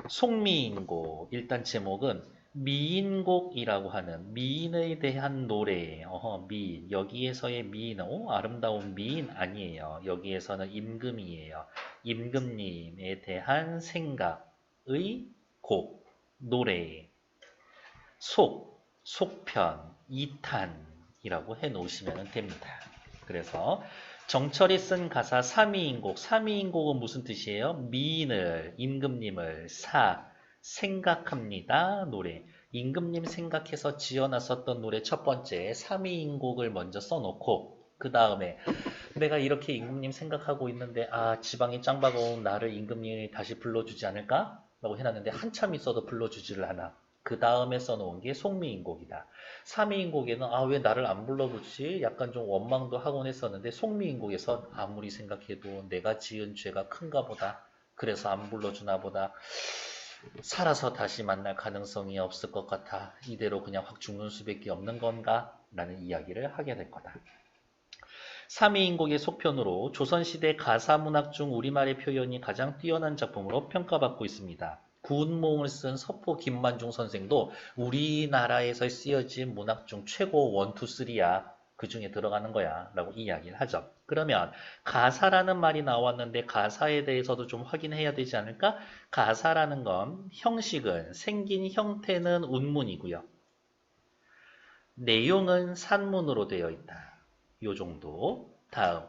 송미인곡. 일단 제목은 미인곡이라고 하는 미인에 대한 노래. 미인. 여기에서의 미인은 아름다운 미인 아니에요. 여기에서는 임금이에요. 임금님에 대한 생각의 곡, 노래. 속편, 이탄이라고 해 놓으시면 됩니다. 그래서 정철이 쓴 가사 삼위인곡. 삼위인곡은 무슨 뜻이에요? 미인을, 임금님을 생각합니다. 노래. 임금님 생각해서 지어놨었던 노래 첫 번째 삼위인곡을 먼저 써놓고 그 다음에 내가 이렇게 임금님 생각하고 있는데 지방이 짱박아온 나를 임금님이 다시 불러주지 않을까? 라고 해놨는데 한참 있어도 불러주지를 않아. 그 다음에 써놓은 게 송미인곡이다. 삼위인곡에는 왜 나를 안 불러주지? 약간 좀 원망도 하곤 했었는데 송미인곡에서 아무리 생각해도 내가 지은 죄가 큰가 보다. 그래서 안 불러주나 보다. 살아서 다시 만날 가능성이 없을 것 같아. 이대로 그냥 확 죽는 수밖에 없는 건가? 라는 이야기를 하게 될 거다. 삼위인곡의 속편으로 조선시대 가사문학 중 우리말의 표현이 가장 뛰어난 작품으로 평가받고 있습니다. 구운몽을 쓴 서포 김만중 선생도 우리나라에서 쓰여진 문학 중 최고 1, 2, 3야. 그 중에 들어가는 거야. 라고 이야기를 하죠. 그러면 가사라는 말이 나왔는데 가사에 대해서도 좀 확인해야 되지 않을까? 가사라는 건 형식은 생긴 형태는 운문이고요. 내용은 산문으로 되어 있다. 요 정도. 다음.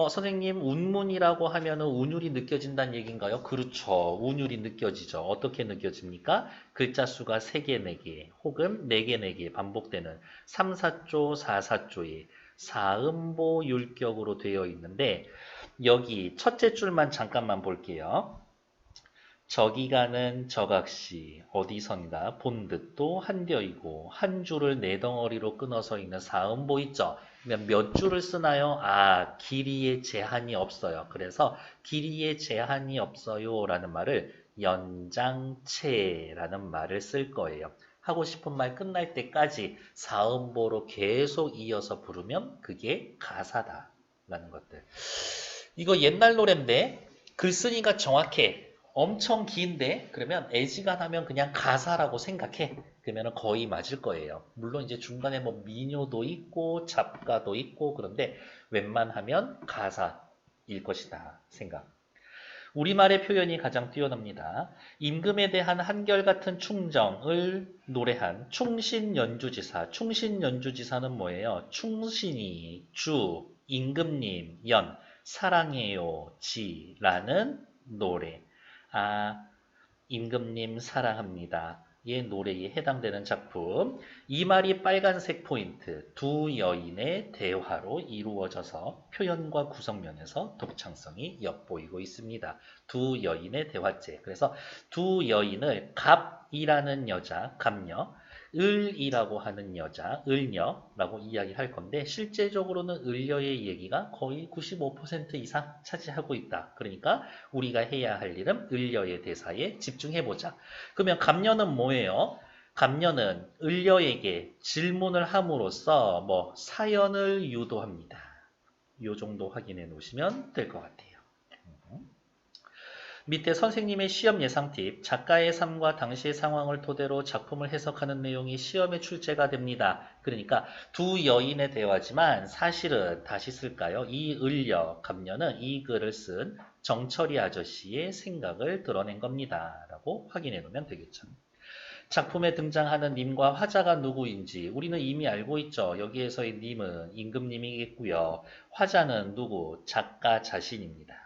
선생님, 운문이라고 하면은 운율이 느껴진다는 얘기인가요? 그렇죠. 운율이 느껴지죠. 어떻게 느껴집니까? 글자 수가 3개, 4개, 혹은 4개, 4개 반복되는 3, 4조, 4, 4조의 사음보 율격으로 되어 있는데, 여기 첫째 줄만 잠깐만 볼게요. 저기 가는 저각시 어디선가 본듯도 한뎌이고 한 줄을 네 덩어리로 끊어서 있는 사음보 있죠. 그러면 몇 줄을 쓰나요? 길이에 제한이 없어요. 그래서 길이에 제한이 없어요 라는 말을 연장체라는 말을 쓸 거예요. 하고 싶은 말 끝날 때까지 사음보로 계속 이어서 부르면 그게 가사다 라는 것들. 이거 옛날 노래인데 글쓰기가 정확해. 엄청 긴데 그러면 애지간하면 그냥 가사라고 생각해. 그러면 거의 맞을 거예요. 물론 이제 중간에 뭐 민요도 있고 잡가도 있고 그런데 웬만하면 가사일 것이다 생각. 우리말의 표현이 가장 뛰어납니다. 임금에 대한 한결같은 충정을 노래한 충신연주지사. 충신연주지사는 뭐예요? 충신이 주, 임금님, 연, 사랑해요, 지라는 노래. 임금님 사랑합니다. 의 노래에 해당되는 작품. 이 말이 빨간색 포인트, 두 여인의 대화로 이루어져서 표현과 구성면에서 독창성이 엿보이고 있습니다. 두 여인의 대화체. 그래서 두 여인을 갑이라는 여자, 갑녀, 을이라고 하는 여자, 을녀라고 이야기할 건데 실제적으로는 을녀의 얘기가 거의 95% 이상 차지하고 있다. 그러니까 우리가 해야 할 일은 을녀의 대사에 집중해보자. 그러면 갑녀는 뭐예요? 갑녀는 을녀에게 질문을 함으로써 사연을 유도합니다. 이 정도 확인해 놓으시면 될 것 같아요. 밑에 선생님의 시험 예상 팁, 작가의 삶과 당시의 상황을 토대로 작품을 해석하는 내용이 시험에 출제가 됩니다. 그러니까 두 여인의 대화지만 사실은 다시 쓸까요? 이 을녀, 갑녀는 이 글을 쓴 정철이 아저씨의 생각을 드러낸 겁니다. 라고 확인해 놓으면 되겠죠. 작품에 등장하는 님과 화자가 누구인지 우리는 이미 알고 있죠. 여기에서의 님은 임금님이겠고요. 화자는 누구? 작가 자신입니다.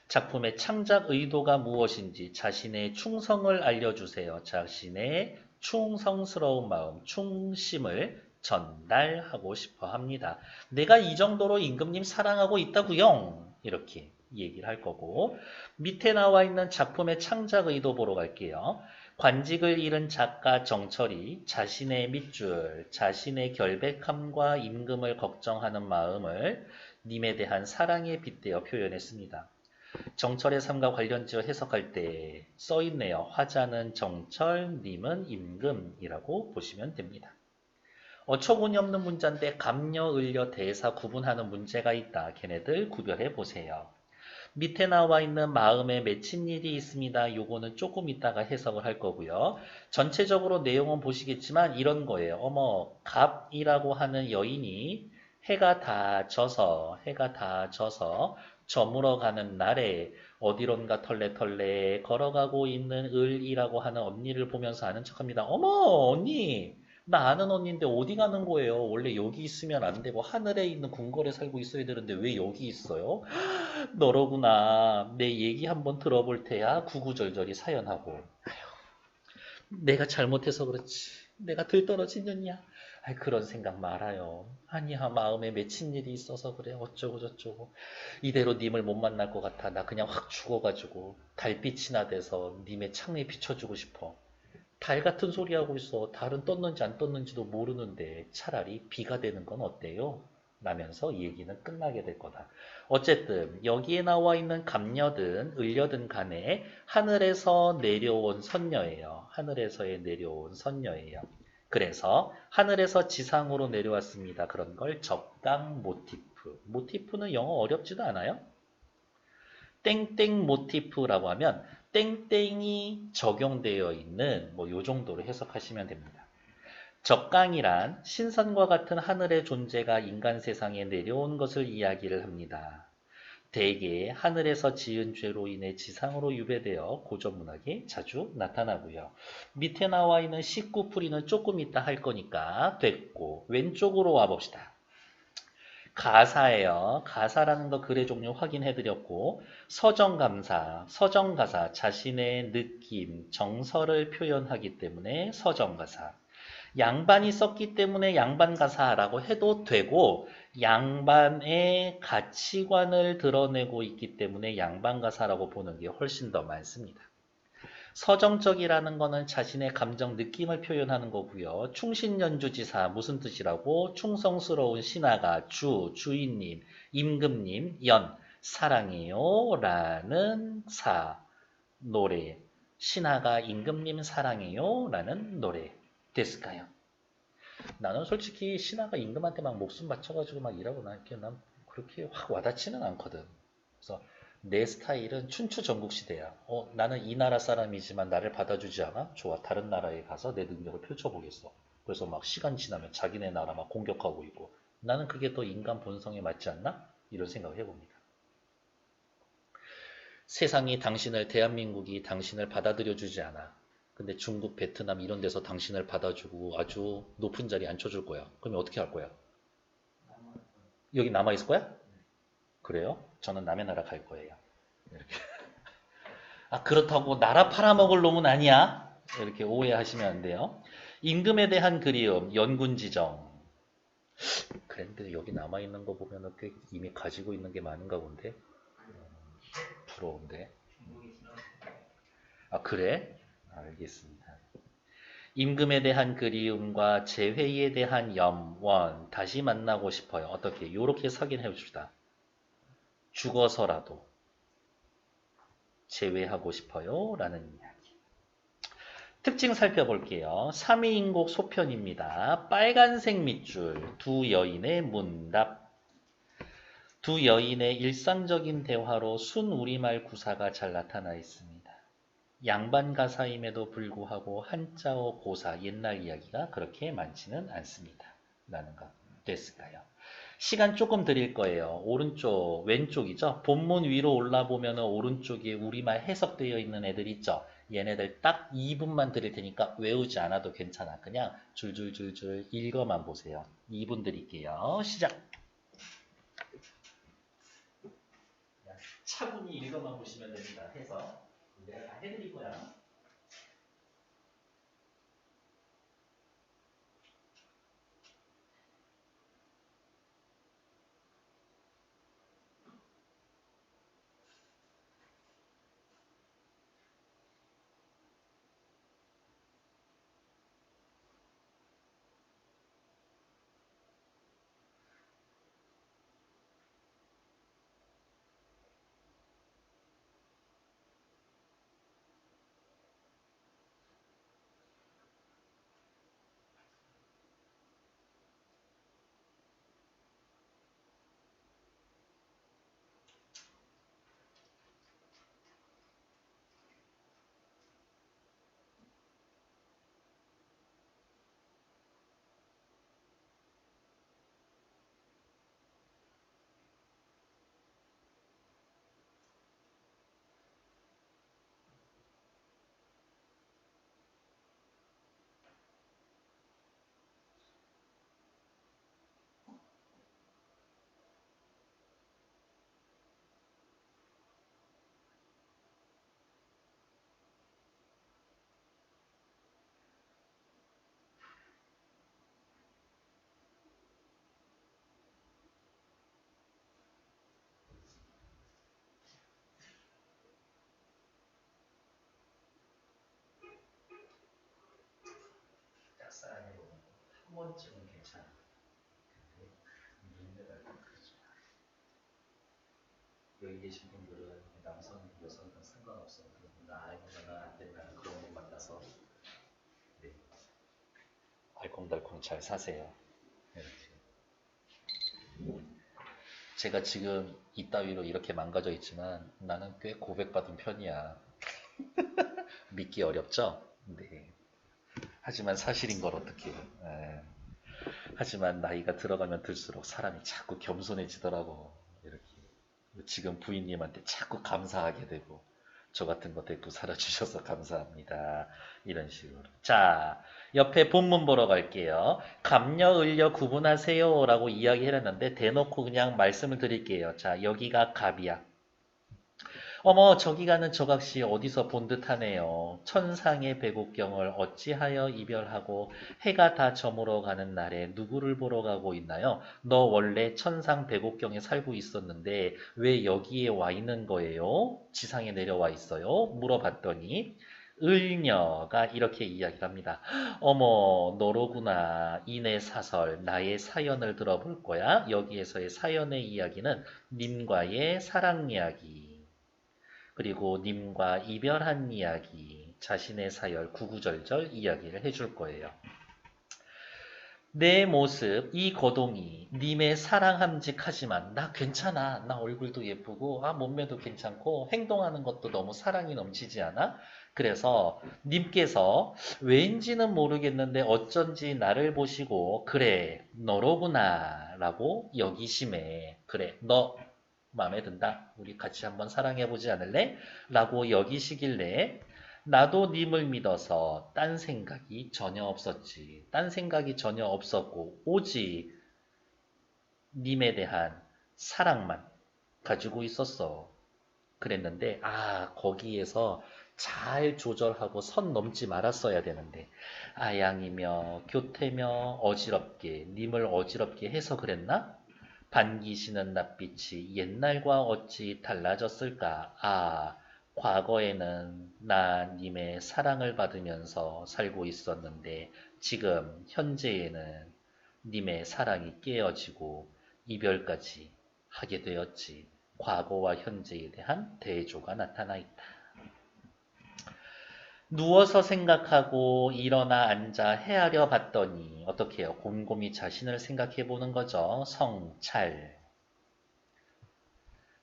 작품의 창작 의도가 무엇인지 자신의 충성을 알려주세요. 자신의 충성스러운 마음, 충심을 전달하고 싶어 합니다. 내가 이 정도로 임금님 사랑하고 있다고요. 이렇게 얘기를 할 거고 밑에 나와 있는 작품의 창작 의도 보러 갈게요. 관직을 잃은 작가 정철이 자신의 밑줄, 자신의 결백함과 임금을 걱정하는 마음을 님에 대한 사랑에 빗대어 표현했습니다. 정철의 삶과 관련지어 해석할 때 써있네요. 화자는 정철, 님은 임금이라고 보시면 됩니다. 어처구니 없는 문자인데 갑녀, 을녀, 대사 구분하는 문제가 있다. 걔네들 구별해 보세요. 밑에 나와 있는 마음에 맺힌 일이 있습니다. 요거는 조금 이따가 해석을 할 거고요. 전체적으로 내용은 보시겠지만 이런 거예요. 어머, 갑이라고 하는 여인이 해가 다 져서 저물어 가는 날에 어디론가 털레털레 걸어가고 있는 을이라고 하는 언니를 보면서 아는 척합니다. 어머, 언니! 나 아는 언니인데 어디 가는 거예요? 원래 여기 있으면 안 되고 하늘에 있는 궁궐에 살고 있어야 되는데 왜 여기 있어요? 너로구나. 내 얘기 한번 들어볼 테야. 구구절절히 사연하고. 내가 잘못해서 그렇지. 내가 들떨어진 년이야. 아이, 그런 생각 말아요. 아니야, 마음에 맺힌 일이 있어서 그래. 어쩌고 저쩌고. 이대로 님을 못 만날 것 같아. 나 그냥 확 죽어가지고 달빛이나 돼서 님의 창에 비춰주고 싶어. 달 같은 소리 하고 있어. 달은 떴는지 안 떴는지도 모르는데 차라리 비가 되는 건 어때요? 라면서 얘기는 끝나게 될 거다. 어쨌든 여기에 나와 있는 갑녀든 을려든 간에 하늘에서 내려온 선녀예요. 하늘에서의 내려온 선녀예요. 그래서 하늘에서 지상으로 내려왔습니다. 그런 걸 적강 모티프. 모티프는 영어 어렵지도 않아요. 땡땡 모티프라고 하면 땡땡이 적용되어 있는 뭐 요 정도로 해석하시면 됩니다. 적강이란 신선과 같은 하늘의 존재가 인간 세상에 내려온 것을 이야기를 합니다. 대개 하늘에서 지은 죄로 인해 지상으로 유배되어 고전문학에 자주 나타나고요. 밑에 나와 있는 19풀이는 조금 이따 할 거니까 됐고 왼쪽으로 와봅시다. 가사예요. 가사라는 거 글의 종류 확인해드렸고 서정가사, 자신의 느낌, 정서를 표현하기 때문에 서정가사. 양반이 썼기 때문에 양반가사라고 해도 되고 양반의 가치관을 드러내고 있기 때문에 양반가사라고 보는 게 훨씬 더 많습니다. 서정적이라는 거는 자신의 감정, 느낌을 표현하는 거고요. 충신연주지사 무슨 뜻이라고? 충성스러운 신하가 주인님, 임금님, 사랑해요 라는 노래. 신하가 임금님 사랑해요 라는 노래. 됐을까요? 나는 솔직히 신하가 임금한테 막 목숨 바쳐가지고 막 일하고 난 그렇게 확 와닿지는 않거든. 그래서 내 스타일은 춘추 전국시대야. 나는 이 나라 사람이지만 나를 받아주지 않아? 좋아. 다른 나라에 가서 내 능력을 펼쳐보겠어. 그래서 막 시간 지나면 자기네 나라 막 공격하고 있고. 나는 그게 더 인간 본성에 맞지 않나? 이런 생각을 해봅니다. 세상이 대한민국이 당신을 받아들여주지 않아. 근데 중국, 베트남 이런 데서 당신을 받아주고 아주 높은 자리에 앉혀줄 거야. 그러면 어떻게 할 거야? 여기 남아있을 거야? 그래요? 저는 남의 나라 갈 거예요. 이렇게. 아, 그렇다고 나라 팔아먹을 놈은 아니야. 이렇게 오해하시면 안 돼요. 임금에 대한 그리움, 연군지정. 그런데 여기 남아있는 거 보면은 꽤 이미 가지고 있는 게 많은가 본데. 부러운데. 아, 그래? 알겠습니다. 임금에 대한 그리움과 재회에 대한 다시 만나고 싶어요. 어떻게? 요렇게 확인해 봅시다. 죽어서라도 재회하고 싶어요. 라는 이야기. 특징 살펴볼게요. 3위인곡 소편입니다. 빨간색 밑줄, 두 여인의 문답. 두 여인의 일상적인 대화로 순 우리말 구사가 잘 나타나 있습니다. 양반 가사임에도 불구하고 한자어 고사, 옛날 이야기가 그렇게 많지는 않습니다. 라는 거 됐을까요? 시간 조금 드릴 거예요. 오른쪽, 왼쪽이죠? 본문 위로 올라보면 오른쪽에 우리말 해석되어 있는 애들 있죠? 얘네들 딱 2분만 드릴 테니까 외우지 않아도 괜찮아. 그냥 줄줄줄줄 읽어만 보세요. 2분 드릴게요. 시작! 차분히 읽어만 보시면 됩니다. 해석. 내가 다 해드릴 거야. 번쯤은 괜찮아. 근데 눈매가 그렇죠. 여기 계신 분들은 남성, 여성과 상관없어. 나 알거나 안 된다는 그런 것 만나서 네. 알콩달콩 잘 사세요. 이렇게. 제가 지금 이따위로 이렇게 망가져 있지만 나는 꽤 고백받은 편이야. 믿기 어렵죠? 네. 하지만 사실인 걸 어떻게 해. 하지만 나이가 들어가면 들수록 사람이 자꾸 겸손해지더라고. 이렇게. 지금 부인님한테 자꾸 감사하게 되고 저 같은 거 데리고 살아주셔서 감사합니다. 이런 식으로. 자, 옆에 본문 보러 갈게요. 갑녀, 을녀 구분하세요 라고 이야기해놨는데 대놓고 그냥 말씀을 드릴게요. 자, 여기가 갑이야. 어머 저기 가는 저각시 어디서 본 듯하네요. 천상의 배곡경을 어찌하여 이별하고 해가 다 저물어 가는 날에 누구를 보러 가고 있나요? 너 원래 천상 배곡경에 살고 있었는데 왜 여기에 와 있는 거예요? 지상에 내려와 있어요? 물어봤더니 을녀가 이렇게 이야기를 합니다. 어머 너로구나. 이내 사설 나의 사연을 들어볼 거야. 여기에서의 사연의 이야기는 님과의 사랑 이야기. 그리고 님과 이별한 이야기, 자신의 사열 구구절절 이야기를 해줄 거예요. 내 모습, 이 거동이 님의 사랑함직하지만 나 괜찮아. 나 얼굴도 예쁘고 몸매도 괜찮고 행동하는 것도 너무 사랑이 넘치지 않아? 그래서 님께서 왠지는 모르겠는데 어쩐지 나를 보시고 그래 너로구나 라고 여기심에 그래 너 마음에 든다. 우리 같이 한번 사랑해보지 않을래? 라고 여기시길래 나도 님을 믿어서 딴 생각이 전혀 없었지. 딴 생각이 전혀 없었고 오직 님에 대한 사랑만 가지고 있었어. 그랬는데 거기에서 잘 조절하고 선 넘지 말았어야 되는데 아양이며 교태며 어지럽게 님을 어지럽게 해서 그랬나? 반기시는 낯빛이 옛날과 어찌 달라졌을까? 과거에는 나 님의 사랑을 받으면서 살고 있었는데 지금 현재에는 님의 사랑이 깨어지고 이별까지 하게 되었지. 과거와 현재에 대한 대조가 나타나 있다. 누워서 생각하고 일어나 앉아 헤아려 봤더니 어떻게 해요? 곰곰이 자신을 생각해 보는 거죠. 성찰.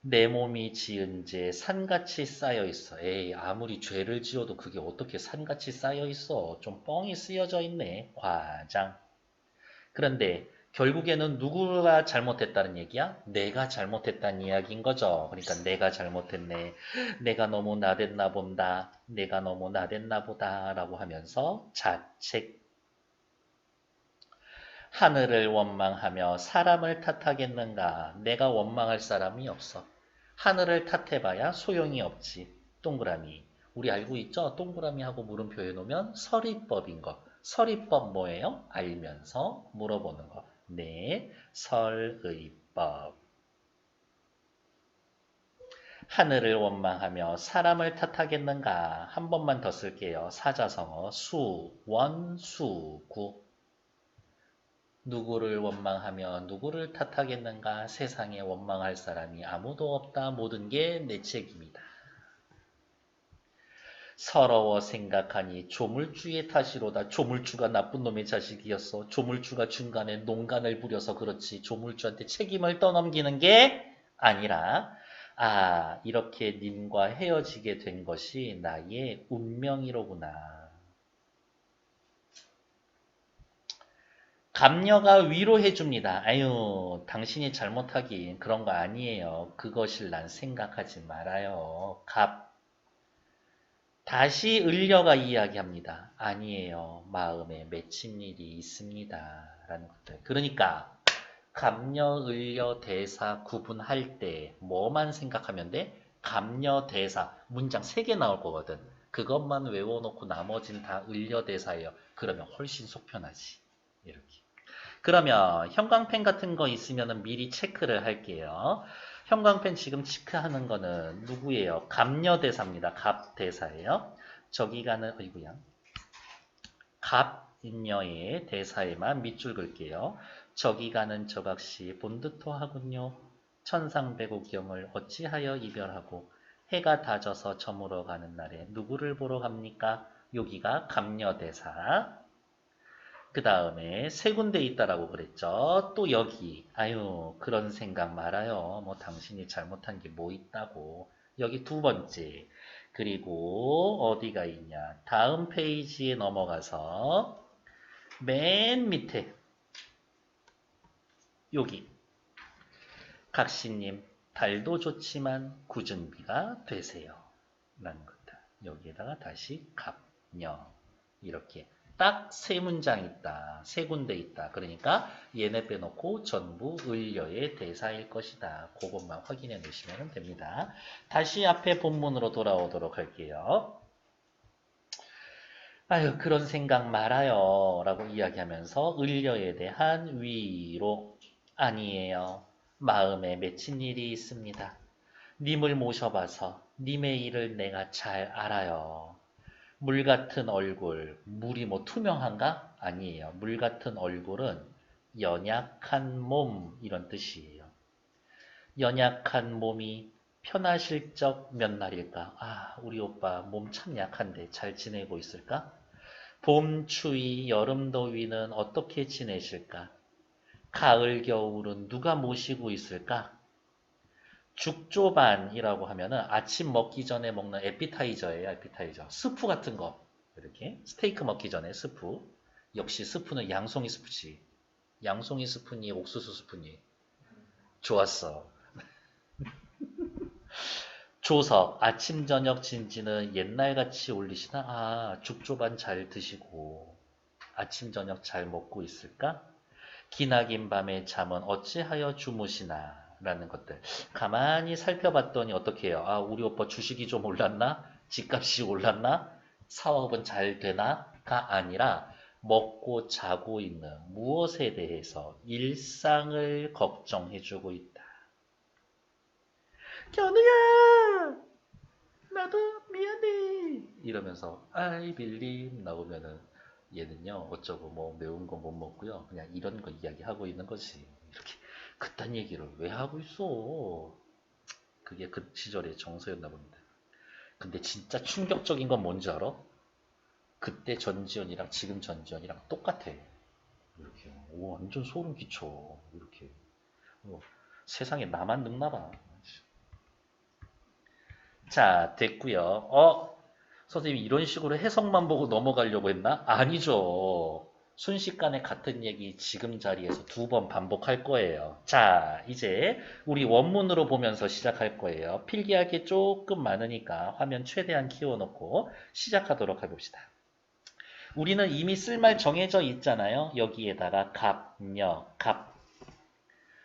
내 몸이 지은 죄 산같이 쌓여 있어. 에이, 아무리 죄를 지어도 그게 어떻게 산같이 쌓여 있어. 좀 뻥이 쓰여져 있네. 과장. 그런데 결국에는 누구가 잘못했다는 얘기야? 내가 잘못했다는 이야기인 거죠. 그러니까 내가 잘못했네. 내가 너무 나댔나 본다. 내가 너무 나댔나 보다. 라고 하면서 자책. 하늘을 원망하며 사람을 탓하겠는가? 내가 원망할 사람이 없어. 하늘을 탓해봐야 소용이 없지. 동그라미. 우리 알고 있죠? 동그라미하고 물음표 해놓으면 서리법인 거. 서리법 뭐예요? 알면서 물어보는 거. 네, 설의법. 하늘을 원망하며 사람을 탓하겠는가? 한 번만 더 쓸게요. 사자성어 수, 원, 수, 구. 누구를 원망하며 누구를 탓하겠는가? 세상에 원망할 사람이 아무도 없다. 모든 게 내 책임이다. 서러워 생각하니 조물주의 탓이로다. 조물주가 나쁜 놈의 자식이었어. 조물주가 중간에 농간을 부려서 그렇지. 조물주한테 책임을 떠넘기는 게 아니라 이렇게 님과 헤어지게 된 것이 나의 운명이로구나. 갑녀가 위로해줍니다. 아유, 당신이 잘못하긴 그런 거 아니에요. 그것을 난 생각하지 말아요. 다시 을려가 이야기합니다. 아니에요. 마음에 맺힌 일이 있습니다. 라는 것들. 그러니까 갑녀, 을려, 대사 구분할 때 뭐만 생각하면 돼? 갑녀, 대사. 문장 3개 나올 거거든. 그것만 외워놓고 나머지는 다 을려, 대사예요. 그러면 훨씬 속편하지. 이렇게. 그러면 형광펜 같은 거 있으면 미리 체크를 할게요. 형광펜 지금 체크하는 거는 누구예요? 갑녀대사입니다. 갑대사예요. 저기 가는 어이구야. 갑 갑녀의 대사에만 밑줄 긋게요. 저기 가는 저각시 본듯도 하군요. 천상배구경을 어찌하여 이별하고 해가 다져서 저물어 가는 날에 누구를 보러 갑니까? 여기가 갑녀 대사. 그 다음에 세 군데 있다라고 그랬죠. 또 여기. 아유, 그런 생각 말아요. 뭐 당신이 잘못한 게 뭐 있다고. 여기 두 번째. 그리고 어디가 있냐. 다음 페이지에 넘어가서 맨 밑에 여기. 각시님, 달도 좋지만 구준비가 되세요. 라는 것들. 여기에다가 다시 갑녀. 이렇게. 딱 세 문장 있다. 세 군데 있다. 그러니까 얘네 빼놓고 전부 을려의 대사일 것이다. 그것만 확인해 놓으시면 됩니다. 다시 앞에 본문으로 돌아오도록 할게요. 아유, 그런 생각 말아요. 라고 이야기하면서 을려에 대한 위로. 아니에요. 마음에 맺힌 일이 있습니다. 님을 모셔봐서 님의 일을 내가 잘 알아요. 물 같은 얼굴, 물이 뭐 투명한가? 아니에요. 물 같은 얼굴은 연약한 몸 이런 뜻이에요. 연약한 몸이 편하실 적 몇 날일까? 아, 우리 오빠 몸 참 약한데 잘 지내고 있을까? 봄 추위, 여름 더위는 어떻게 지내실까? 가을 겨울은 누가 모시고 있을까? 죽조반이라고 하면은 아침 먹기 전에 먹는 에피타이저예요. 에피타이저. 스프 같은 거. 이렇게 스테이크 먹기 전에 스프. 역시 스프는 양송이 스프지. 양송이 스프니 옥수수 스프니. 좋았어. 조석. 아침 저녁 진지는 옛날같이 올리시나? 아, 죽조반 잘 드시고 아침 저녁 잘 먹고 있을까? 기나긴 밤에 잠은 어찌하여 주무시나? 라는 것들. 가만히 살펴봤더니 어떻게 해요? 아, 우리 오빠 주식이 좀 올랐나? 집값이 올랐나? 사업은 잘 되나? 가 아니라 먹고 자고 있는 무엇에 대해서 일상을 걱정해주고 있다. 견우야! 나도 미안해! 이러면서 I believe 나오면은 얘는요 어쩌고 뭐 매운 거 못 먹고요 그냥 이런 거 이야기하고 있는 거지. 이렇게 그딴 얘기를 왜 하고 있어. 그게 그 시절의 정서였나 봅니다. 근데 진짜 충격적인 건 뭔지 알아? 그때 전지현이랑 지금 전지현이랑 똑같아. 이렇게 오 완전 소름 끼쳐. 이렇게 세상에 나만 늙나 봐. 자 됐고요. 선생님 이런 식으로 해석만 보고 넘어가려고 했나? 아니죠. 순식간에 같은 얘기 지금 자리에서 두 번 반복할 거예요. 자, 이제 우리 원문으로 보면서 시작할 거예요. 필기할 게 조금 많으니까 화면 최대한 키워놓고 시작하도록 해봅시다. 우리는 이미 쓸 말 정해져 있잖아요. 여기에다가 갑녀, 갑.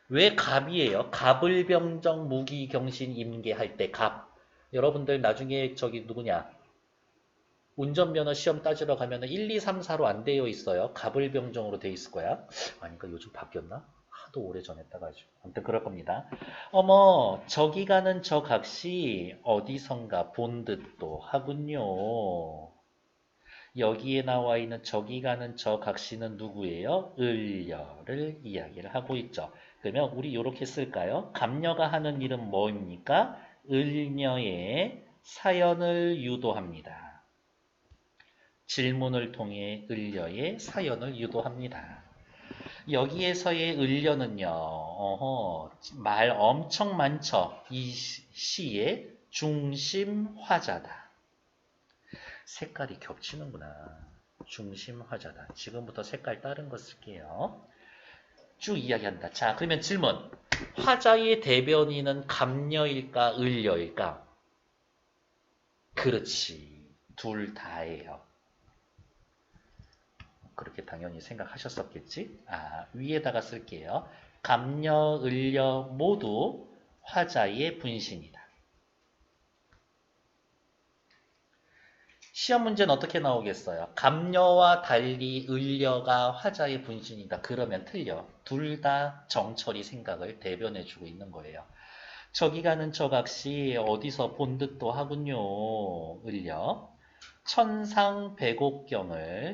왜 갑이에요? 갑을병정, 무기경신, 임계할 때 갑. 여러분들 나중에 저기 누구냐? 운전면허 시험 따지러 가면 1, 2, 3, 4로 안 되어 있어요. 갑을병정으로 돼 있을 거야. 아니까 요즘 바뀌었나? 하도 오래전에 따가지고. 아무튼 그럴 겁니다. 어머, 저기 가는 저 각시 어디선가 본 듯도 하군요. 여기에 나와 있는 저기 가는 저 각시는 누구예요? 을려를 이야기를 하고 있죠. 그러면 우리 이렇게 쓸까요? 갑녀가 하는 일은 뭐입니까? 을녀의 사연을 유도합니다. 질문을 통해 을려의 사연을 유도합니다. 여기에서의 을려는요, 말 엄청 많죠. 이 시의 중심 화자다. 색깔이 겹치는구나. 중심 화자다. 지금부터 색깔 다른 거 쓸게요. 쭉 이야기한다. 자, 그러면 질문. 화자의 대변인은 갑녀일까, 을려일까? 그렇지. 둘 다예요. 그렇게 당연히 생각하셨었겠지? 아, 위에다가 쓸게요. 갑녀, 을려 모두 화자의 분신이다. 시험 문제는 어떻게 나오겠어요? 갑녀와 달리 을려가 화자의 분신이다. 그러면 틀려. 둘 다 정철이 생각을 대변해주고 있는 거예요. 저기 가는 저 각시 어디서 본 듯도 하군요. 을려.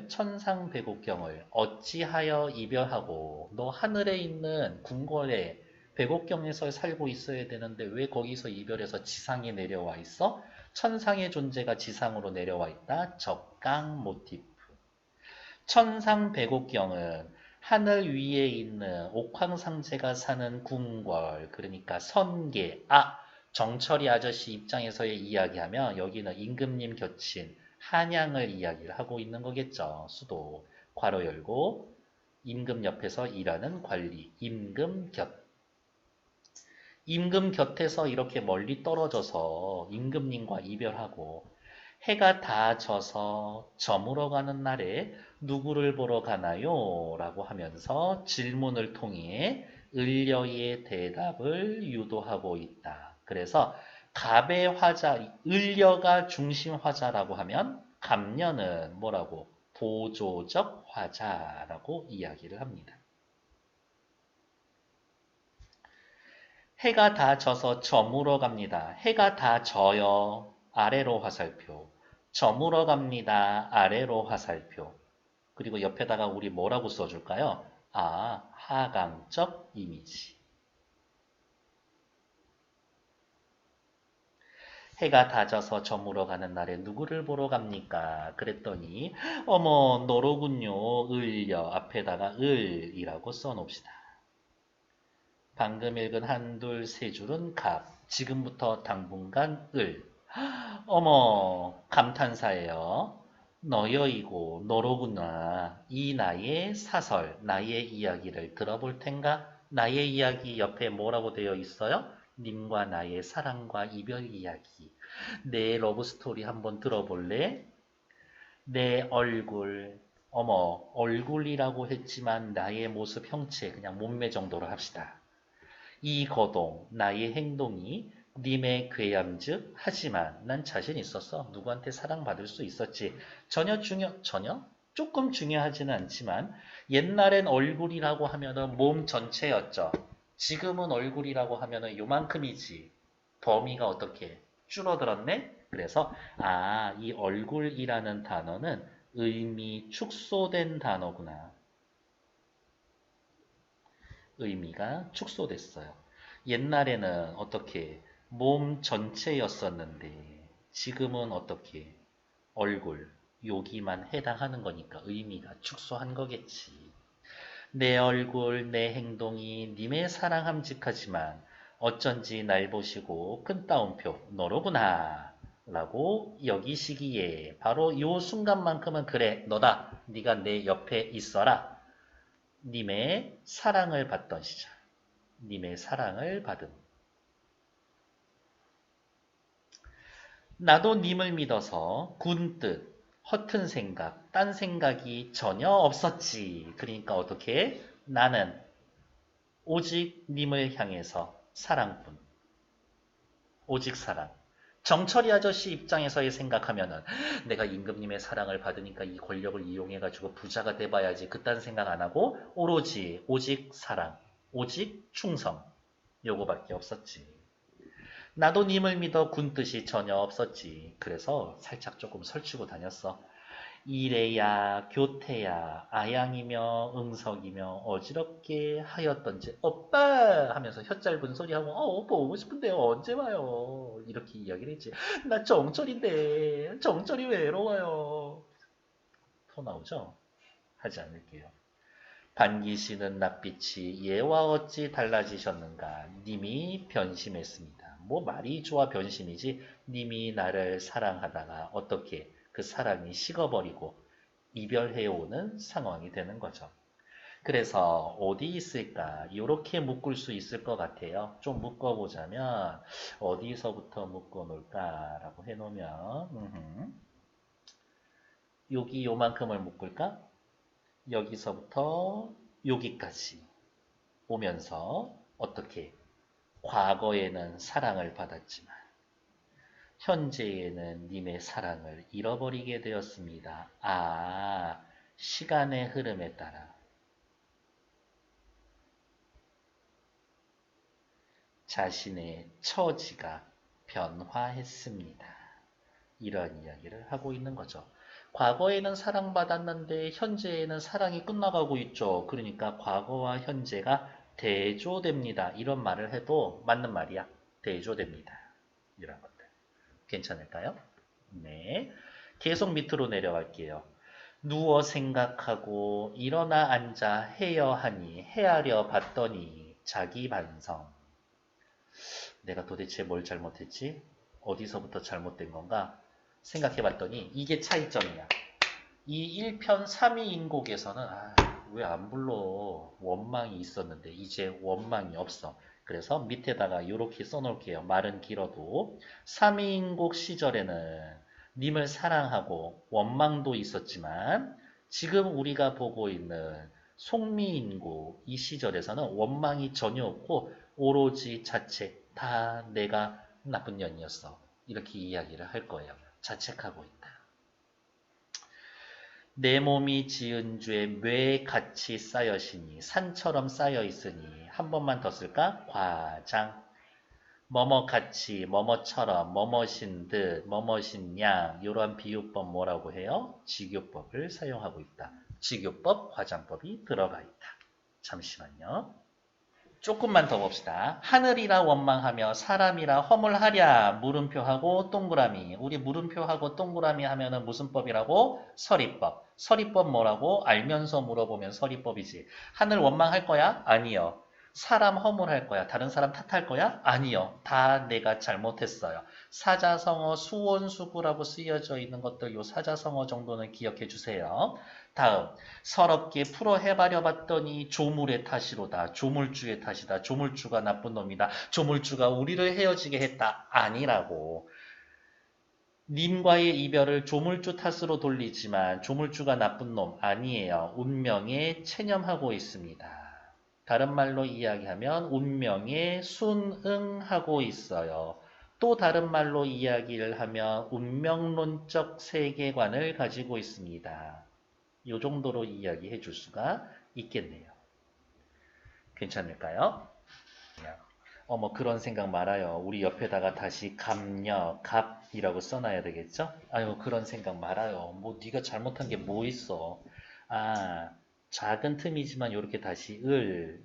천상백옥경을 어찌하여 이별하고 너 하늘에 있는 궁궐에 백옥경에서 살고 있어야 되는데 왜 거기서 이별해서 지상에 내려와 있어? 천상의 존재가 지상으로 내려와 있다. 적강 모티프. 천상백옥경은 하늘 위에 있는 옥황상제가 사는 궁궐, 그러니까 선계. 정철이 아저씨 입장에서의 이야기하면 여기는 임금님 곁인 한양을 이야기를 하고 있는 거겠죠. 수도. 괄호 열고 임금 옆에서 일하는 관리, 임금 곁. 임금 곁에서 이렇게 멀리 떨어져서 임금님과 이별하고 해가 다 져서 저물어 가는 날에 누구를 보러 가나요? 라고 하면서 질문을 통해 을려의 대답을 유도하고 있다. 그래서 갑의 화자, 을려가 중심 화자라고 하면 갑녀는 뭐라고? 보조적 화자라고 이야기를 합니다. 해가 다 져서 저물어 갑니다. 해가 다 져요. 아래로 화살표. 저물어 갑니다. 아래로 화살표. 그리고 옆에다가 우리 뭐라고 써줄까요? 하강적 이미지. 해가 다 져서 저물어 가는 날에 누구를 보러 갑니까? 그랬더니 어머 너로군요. 을려 앞에다가 을이라고 써놓읍시다. 방금 읽은 한둘 세 줄은 갑. 지금부터 당분간 을. 어머 감탄사예요. 너여이고 너로구나. 이 나의 사설, 나의 이야기를 들어볼 텐가? 나의 이야기 옆에 뭐라고 되어 있어요? 님과 나의 사랑과 이별 이야기. 내 러브스토리 한번 들어볼래? 내 얼굴. 어머 얼굴이라고 했지만 나의 모습 형체 그냥 몸매 정도로 합시다. 이 거동, 나의 행동이 님의 괴얌즉 하지만 난 자신 있었어. 누구한테 사랑받을 수 있었지. 전혀? 조금 중요하지는 않지만 옛날엔 얼굴이라고 하면은 몸 전체였죠. 지금은 얼굴이라고 하면은 요만큼이지. 범위가 어떻게 줄어들었네? 그래서 이 얼굴이라는 단어는 의미 축소된 단어구나. 의미가 축소됐어요. 옛날에는 어떻게 몸 전체였었는데 지금은 어떻게 얼굴, 여기만 해당하는 거니까 의미가 축소한 거겠지. 내 얼굴, 내 행동이 님의 사랑함직하지만 어쩐지 날 보시고 큰 따옴표 너로구나 라고 여기시기에 바로 요 순간만큼은 그래 너다 네가 내 옆에 있어라 님의 사랑을 받던 시절 님의 사랑을 받음 나도 님을 믿어서 군뜻 허튼 생각 딴 생각이 전혀 없었지 그러니까 어떻게 나는 오직 님을 향해서 사랑뿐 오직 사랑 정철이 아저씨 입장에서의 생각하면은 내가 임금님의 사랑을 받으니까 이 권력을 이용해가지고 부자가 돼봐야지 그딴 생각 안 하고 오로지 오직 사랑 오직 충성 요거밖에 없었지. 나도 님을 믿어 군 뜻이 전혀 없었지. 그래서 살짝 조금 설치고 다녔어. 이래야 교태야 아양이며 응석이며 어지럽게 하였던지 오빠 하면서 혀 짧은 소리하고 오빠 오고 싶은데요 언제 와요 이렇게 이야기를 했지. 나 정철인데 정철이 외로워요. 토 나오죠? 하지 않을게요. 반기시는 낯빛이 예와 어찌 달라지셨는가. 님이 변심했습니다. 뭐 말이 좋아 변심이지. 님이 나를 사랑하다가 어떻게 그 사랑이 식어버리고 이별해오는 상황이 되는 거죠. 그래서 어디 있을까? 이렇게 묶을 수 있을 것 같아요. 좀 묶어보자면 어디서부터 묶어놓을까라고 해놓으면 여기 요만큼을 묶을까? 여기서부터 여기까지 오면서 어떻게 과거에는 사랑을 받았지만 현재에는 님의 사랑을 잃어버리게 되었습니다. 시간의 흐름에 따라 자신의 처지가 변화했습니다. 이러한 이야기를 하고 있는 거죠. 과거에는 사랑받았는데 현재에는 사랑이 끝나가고 있죠. 그러니까 과거와 현재가 대조됩니다. 이런 말을 해도 맞는 말이야. 대조됩니다. 이런 것들. 괜찮을까요? 네. 계속 밑으로 내려갈게요. 누워 생각하고 일어나 앉아 헤어 하니 헤아려 봤더니 자기 반성. 내가 도대체 뭘 잘못했지? 어디서부터 잘못된 건가? 생각해 봤더니 이게 차이점이야. 이 1편 3위 인곡에서는 왜 안 불러? 원망이 있었는데 이제 원망이 없어. 그래서 밑에다가 이렇게 써놓을게요. 말은 길어도 3위 인곡 시절에는 님을 사랑하고 원망도 있었지만 지금 우리가 보고 있는 송미인곡 이 시절에서는 원망이 전혀 없고 오로지 자책, 다 내가 나쁜 년이었어. 이렇게 이야기를 할 거예요. 자책하고 있다. 내 몸이 지은 죄 뇌같이 쌓여시니 산처럼 쌓여있으니 한 번만 더 쓸까? 과장. 뭐뭐같이, 뭐뭐처럼, 뭐뭐신 듯, 뭐뭐신 양 이런 비유법 뭐라고 해요? 직요법을 사용하고 있다. 직요법, 과장법이 들어가 있다. 잠시만요. 조금만 더 봅시다. 하늘이라 원망하며 사람이라 허물하랴 물음표하고 동그라미. 우리 물음표하고 동그라미 하면은 무슨 법이라고? 서리법. 서리법 뭐라고? 알면서 물어보면 서리법이지. 하늘 원망할 거야? 아니요. 사람 허물할 거야? 다른 사람 탓할 거야? 아니요. 다 내가 잘못했어요. 사자성어 수원수구라고 쓰여져 있는 것들 요 사자성어 정도는 기억해 주세요. 다음 서럽게 풀어 해바려 봤더니 조물의 탓이로다. 조물주의 탓이다. 조물주가 나쁜 놈이다. 조물주가 우리를 헤어지게 했다. 아니라고. 님과의 이별을 조물주 탓으로 돌리지만 조물주가 나쁜 놈 아니에요. 운명에 체념하고 있습니다. 다른 말로 이야기하면 운명에 순응하고 있어요. 또 다른 말로 이야기를 하면 운명론적 세계관을 가지고 있습니다. 이 정도로 이야기해 줄 수가 있겠네요. 괜찮을까요? 뭐 그런 생각 말아요. 우리 옆에다가 다시 갑녀, 갑이라고 써놔야 되겠죠? 아유 그런 생각 말아요. 뭐 네가 잘못한 게 뭐 있어. 작은 틈이지만 이렇게 다시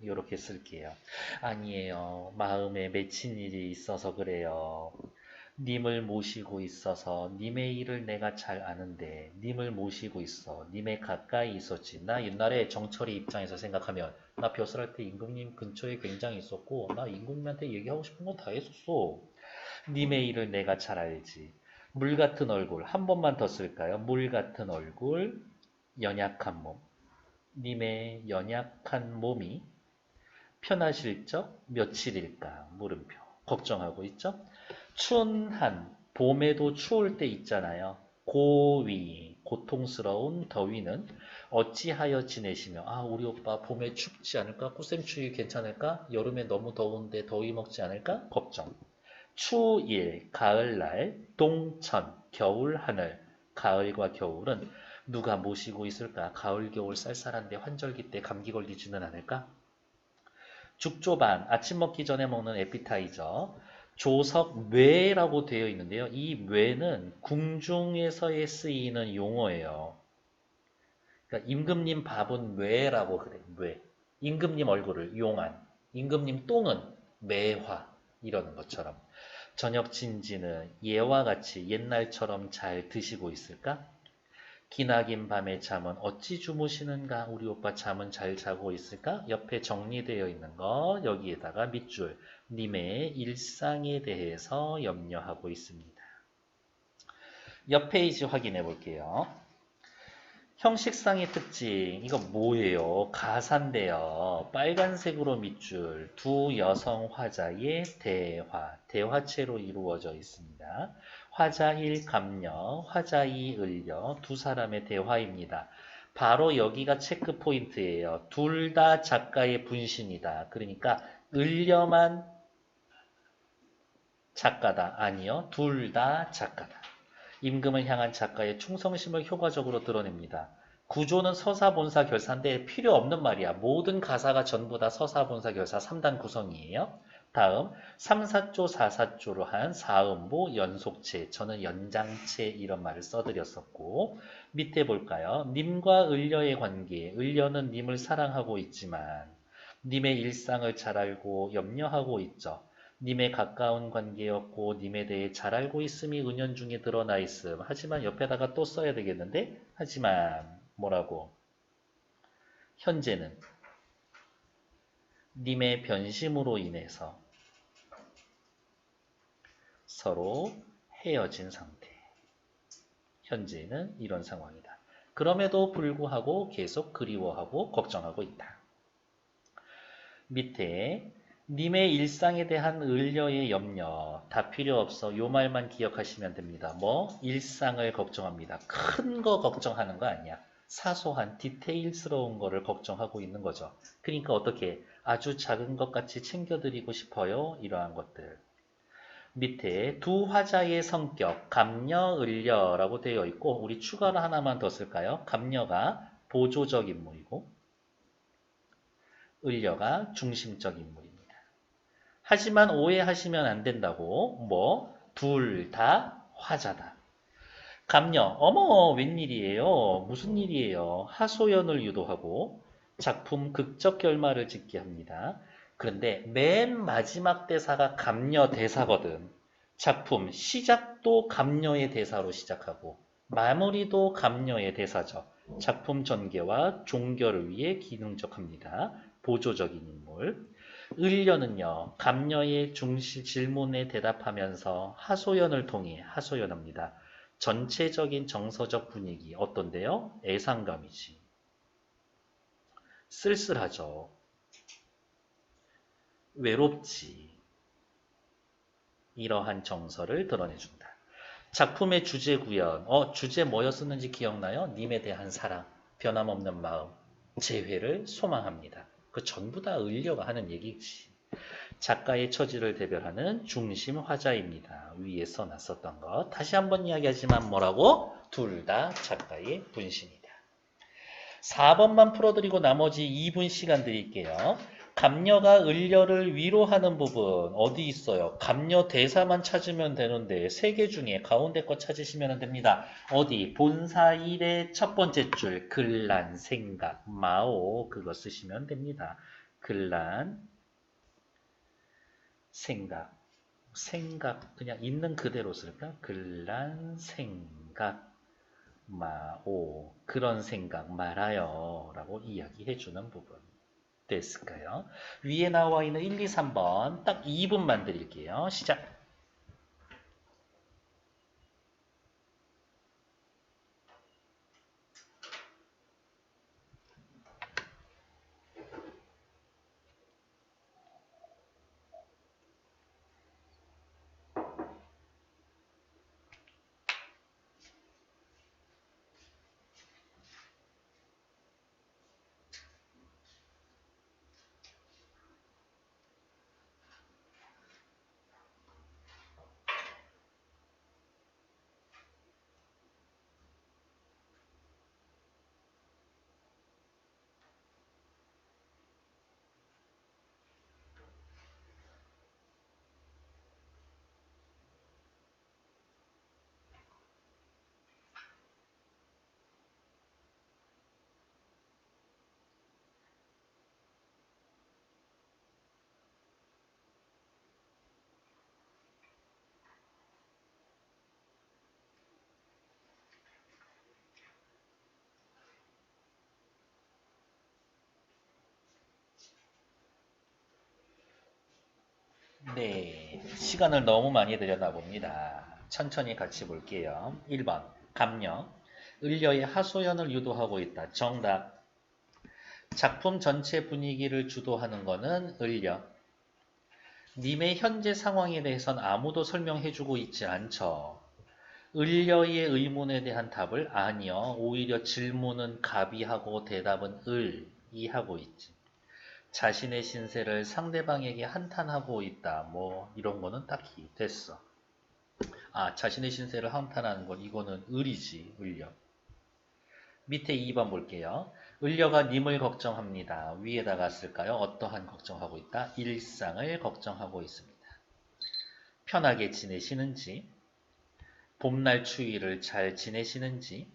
이렇게 쓸게요. 아니에요. 마음에 맺힌 일이 있어서 그래요. 님을 모시고 있어서 님의 일을 내가 잘 아는데 님을 모시고 있어. 님에 가까이 있었지. 나 옛날에 정철이 입장에서 생각하면 나 벼슬할 때 임금님 근처에 굉장히 있었고 나 임금님한테 얘기하고 싶은 건 다 했었어. 님의 일을 내가 잘 알지. 물 같은 얼굴 한 번만 더 쓸까요? 물 같은 얼굴 연약한 몸. 님의 연약한 몸이 편하실 적 며칠일까? 물음표. 걱정하고 있죠? 춘한, 봄에도 추울 때 있잖아요. 고위, 고통스러운 더위는 어찌하여 지내시며 우리 오빠 봄에 춥지 않을까? 꽃샘추위 괜찮을까? 여름에 너무 더운데 더위 먹지 않을까? 걱정. 추일, 가을날, 동천, 겨울 하늘. 가을과 겨울은 누가 모시고 있을까? 가을, 겨울 쌀쌀한데 환절기 때 감기 걸리지는 않을까? 죽조반, 아침 먹기 전에 먹는 에피타이저. 조석뇌라고 되어 있는데요. 이 뇌는 궁중에서에 쓰이는 용어예요. 그러니까 임금님 밥은 뇌라고 그래. 뇌. 임금님 얼굴을 용안. 임금님 똥은 매화. 이러는 것처럼. 저녁 진지는 예와 같이 옛날처럼 잘 드시고 있을까? 기나긴 밤의 잠은 어찌 주무시는가? 우리 오빠 잠은 잘 자고 있을까? 옆에 정리되어 있는 거 여기에다가 밑줄 님의 일상에 대해서 염려하고 있습니다. 옆 페이지 확인해 볼게요. 형식상의 특징 이거 뭐예요? 가사인데요. 빨간색으로 밑줄 두 여성 화자의 대화 대화체로 이루어져 있습니다. 화자 1 갑녀, 화자 2 을녀 두 사람의 대화입니다. 바로 여기가 체크 포인트예요. 둘 다 작가의 분신이다. 그러니까 을녀만 작가다. 아니요. 둘 다 작가다. 임금을 향한 작가의 충성심을 효과적으로 드러냅니다. 구조는 서사본사 결사인데 필요 없는 말이야. 모든 가사가 전부 다 서사본사 결사 3단 구성이에요. 다음 3, 4조, 4, 4조로 한 사음보 연속체, 저는 연장체 이런 말을 써드렸었고 밑에 볼까요? 님과 을려의 관계, 을려는 님을 사랑하고 있지만 님의 일상을 잘 알고 염려하고 있죠. 님의 가까운 관계였고 님에 대해 잘 알고 있음이 은연중에 드러나 있음. 하지만 옆에다가 또 써야 되겠는데 하지만 뭐라고? 현재는 님의 변심으로 인해서 서로 헤어진 상태. 현재는 이런 상황이다. 그럼에도 불구하고 계속 그리워하고 걱정하고 있다. 밑에 님의 일상에 대한 을려의 염려 다 필요 없어. 요 말만 기억하시면 됩니다. 뭐? 일상을 걱정합니다. 큰 거 걱정하는 거 아니야. 사소한 디테일스러운 거를 걱정하고 있는 거죠. 그러니까 어떻게 아주 작은 것 같이 챙겨드리고 싶어요. 이러한 것들. 밑에 두 화자의 성격, 감녀, 을려라고 되어 있고 우리 추가로 하나만 더 쓸까요? 감녀가 보조적 인물이고 을려가 중심적 인물입니다. 하지만 오해하시면 안 된다고 뭐 둘 다 화자다. 감녀, 어머 웬일이에요? 무슨 일이에요? 하소연을 유도하고 작품 극적 결말을 짓게 합니다. 그런데 맨 마지막 대사가 감녀 대사거든. 작품 시작도 감녀의 대사로 시작하고 마무리도 감녀의 대사죠. 작품 전개와 종결을 위해 기능적합니다. 보조적인 인물. 을려는요. 감녀의 중시 질문에 대답하면서 하소연을 통해 하소연합니다. 전체적인 정서적 분위기 어떤데요? 애상감이지. 쓸쓸하죠. 외롭지. 이러한 정서를 드러내준다. 작품의 주제 구현. 주제 뭐였었는지 기억나요? 님에 대한 사랑, 변함없는 마음, 재회를 소망합니다. 그 전부 다 을려가 하는 얘기지. 작가의 처지를 대별하는 중심 화자입니다. 위에 써놨었던 것. 다시 한번 이야기하지만 뭐라고? 둘 다 작가의 분신이다. 4번만 풀어드리고 나머지 2분 시간 드릴게요. 감녀가 을려를 위로하는 부분 어디 있어요? 감녀 대사만 찾으면 되는데 3개 중에 가운데 거 찾으시면 됩니다. 어디? 본사 1의 첫 번째 줄 글란 생각 마오 그거 쓰시면 됩니다. 글란 생각 그냥 있는 그대로 쓸까? 글란 생각 마오 그런 생각 말아요 라고 이야기해주는 부분 됐을까요? 위에 나와 있는 1, 2, 3번 딱 2분만 드릴게요. 시작! 네, 시간을 너무 많이 들였나 봅니다. 천천히 같이 볼게요. 1번 감녀 을려의 하소연을 유도하고 있다. 정답 작품 전체 분위기를 주도하는 것은 을려 님의 현재 상황에 대해선 아무도 설명해주고 있지 않죠. 을려의 의문에 대한 답을 아니요. 오히려 질문은 갑이 하고 대답은 을이 하고 있지. 자신의 신세를 상대방에게 한탄하고 있다. 뭐 이런 거는 딱히 됐어. 자신의 신세를 한탄하는 건 이거는 을이지. 을려. 밑에 2번 볼게요. 을려가 님을 걱정합니다. 위에다가 쓸까요? 어떠한 걱정하고 있다? 일상을 걱정하고 있습니다. 편하게 지내시는지, 봄날 추위를 잘 지내시는지,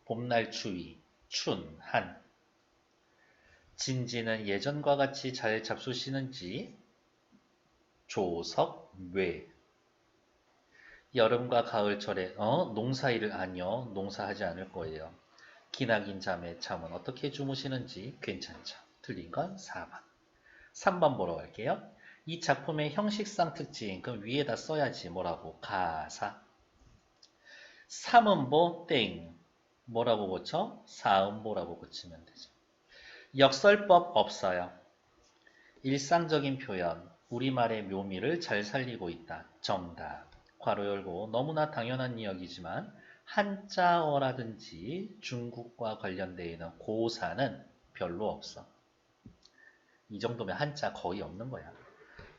봄날 추위, 춘, 한. 진지는 예전과 같이 잘 잡수시는지, 조석, 외. 여름과 가을철에 농사일을 아니요. 농사하지 않을 거예요. 기나긴 잠에 잠은 어떻게 주무시는지 괜찮죠. 틀린 건 4번. 3번 보러 갈게요. 이 작품의 형식상 특징, 그럼 위에다 써야지. 뭐라고? 가사. 삼음보 땡. 뭐라고 고쳐? 사음보라고 고치면 되죠. 역설법 없어요. 일상적인 표현, 우리말의 묘미를 잘 살리고 있다. 정답. 괄호 열고 너무나 당연한 이야기지만 한자어라든지 중국과 관련되어 있는 고사는 별로 없어. 이 정도면 한자 거의 없는 거야.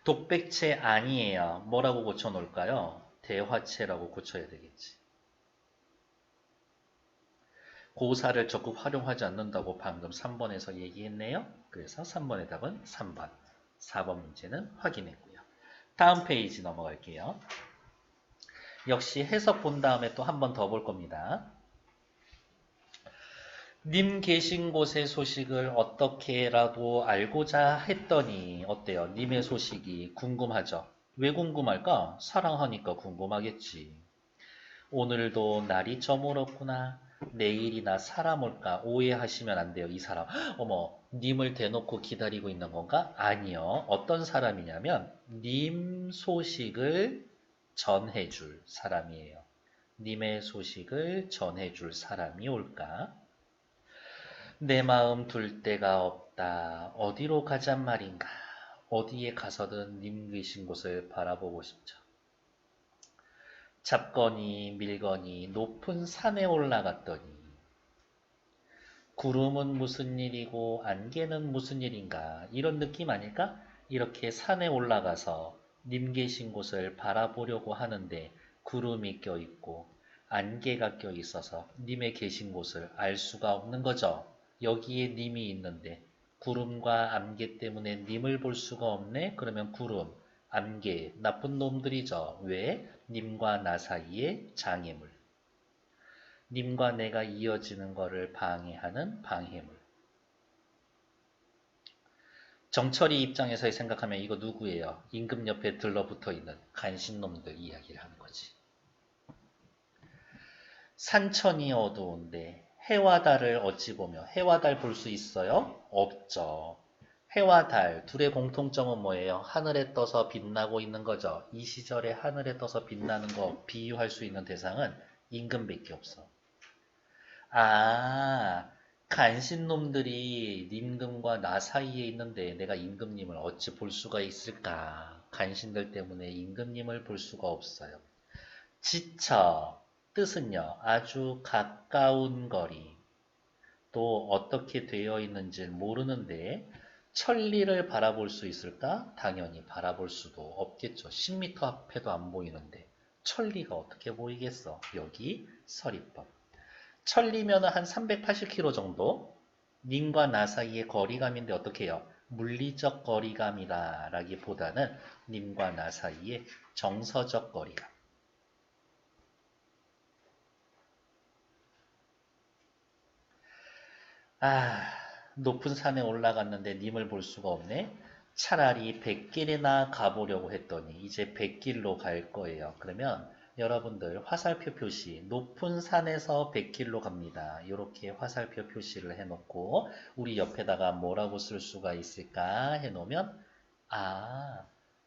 독백체 아니에요. 뭐라고 고쳐놓을까요? 대화체라고 고쳐야 되겠지. 고사를 적극 활용하지 않는다고 방금 3번에서 얘기했네요. 그래서 3번의 답은 3번. 4번 문제는 확인했고요. 다음 페이지 넘어갈게요. 역시 해석 본 다음에 또 한 번 더 볼 겁니다. 님 계신 곳의 소식을 어떻게라도 알고자 했더니 어때요? 님의 소식이 궁금하죠? 왜 궁금할까? 사랑하니까 궁금하겠지. 오늘도 날이 저물었구나. 내일이나 사람 올까? 오해하시면 안 돼요. 이 사람. 어머, 님을 대놓고 기다리고 있는 건가? 아니요. 어떤 사람이냐면 님 소식을 전해줄 사람이에요. 님의 소식을 전해줄 사람이 올까? 내 마음 둘 데가 없다. 어디로 가잔 말인가? 어디에 가서든 님 계신 곳을 바라보고 싶죠. 잡거니 밀거니 높은 산에 올라갔더니 구름은 무슨 일이고 안개는 무슨 일인가? 이런 느낌 아닐까? 이렇게 산에 올라가서 님 계신 곳을 바라보려고 하는데 구름이 껴있고 안개가 껴있어서 님의 계신 곳을 알 수가 없는 거죠. 여기에 님이 있는데 구름과 안개 때문에 님을 볼 수가 없네? 그러면 구름, 안개, 나쁜 놈들이죠. 왜? 님과 나 사이에 장애물. 님과 내가 이어지는 것을 방해하는 방해물. 정철이 입장에서 생각하면 이거 누구예요? 임금 옆에 들러붙어 있는 간신놈들 이야기를 하는 거지. 산천이 어두운데 해와 달을 어찌 보며 해와 달 볼 수 있어요? 없죠. 해와 달 둘의 공통점은 뭐예요? 하늘에 떠서 빛나고 있는 거죠. 이 시절에 하늘에 떠서 빛나는 거 비유할 수 있는 대상은 임금밖에 없어. 아, 간신놈들이 임금과 나 사이에 있는데 내가 임금님을 어찌 볼 수가 있을까? 간신들 때문에 임금님을 볼 수가 없어요. 지쳐, 뜻은요, 아주 가까운 거리. 또 어떻게 되어 있는지 모르는데 천리를 바라볼 수 있을까? 당연히 바라볼 수도 없겠죠. 10m 앞에도 안 보이는데 천리가 어떻게 보이겠어? 여기 서리법. 천리면 한 380km 정도? 님과 나 사이의 거리감인데 어떻게 해요? 물리적 거리감이다 라기보다는 님과 나 사이의 정서적 거리감. 아, 높은 산에 올라갔는데 님을 볼 수가 없네. 차라리 백길이나 가보려고 했더니 이제 백길로 갈 거예요. 그러면 여러분들 화살표 표시 높은 산에서 백길로 갑니다. 이렇게 화살표 표시를 해놓고 우리 옆에다가 뭐라고 쓸 수가 있을까 해놓으면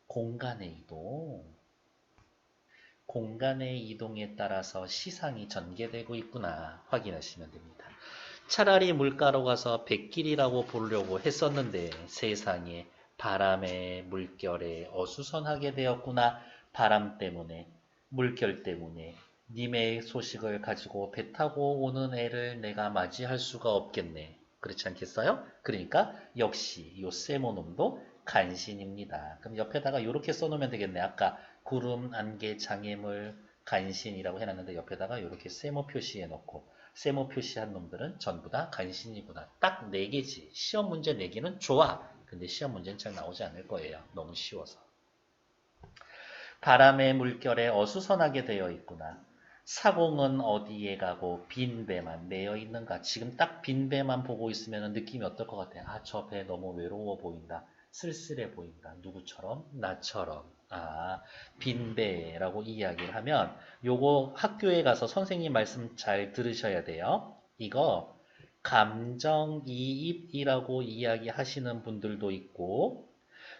공간의 이동. 공간의 이동에 따라서 시상이 전개되고 있구나 확인하시면 됩니다. 차라리 물가로 가서 백길이라고 보려고 했었는데 세상에 바람에 물결에 어수선하게 되었구나. 바람 때문에 물결 때문에 님의 소식을 가지고 배 타고 오는 애를 내가 맞이할 수가 없겠네. 그렇지 않겠어요? 그러니까 역시 요 세모놈도 간신입니다. 그럼 옆에다가 이렇게 써놓으면 되겠네. 아까 구름, 안개, 장애물, 간신이라고 해놨는데 옆에다가 이렇게 세모 표시해 놓고 세모 표시한 놈들은 전부 다 간신이구나. 딱 4개지. 시험 문제 내기는 좋아. 근데 시험 문제는 잘 나오지 않을 거예요. 너무 쉬워서. 바람의 물결에 어수선하게 되어 있구나. 사공은 어디에 가고 빈 배만 매여 있는가? 지금 딱 빈 배만 보고 있으면 느낌이 어떨 것 같아요? 아, 저 배 너무 외로워 보인다. 쓸쓸해 보인다. 누구처럼? 나처럼. 아, 빈 배라고 이야기를 하면 요거 학교에 가서 선생님 말씀 잘 들으셔야 돼요. 이거 감정이입이라고 이야기하시는 분들도 있고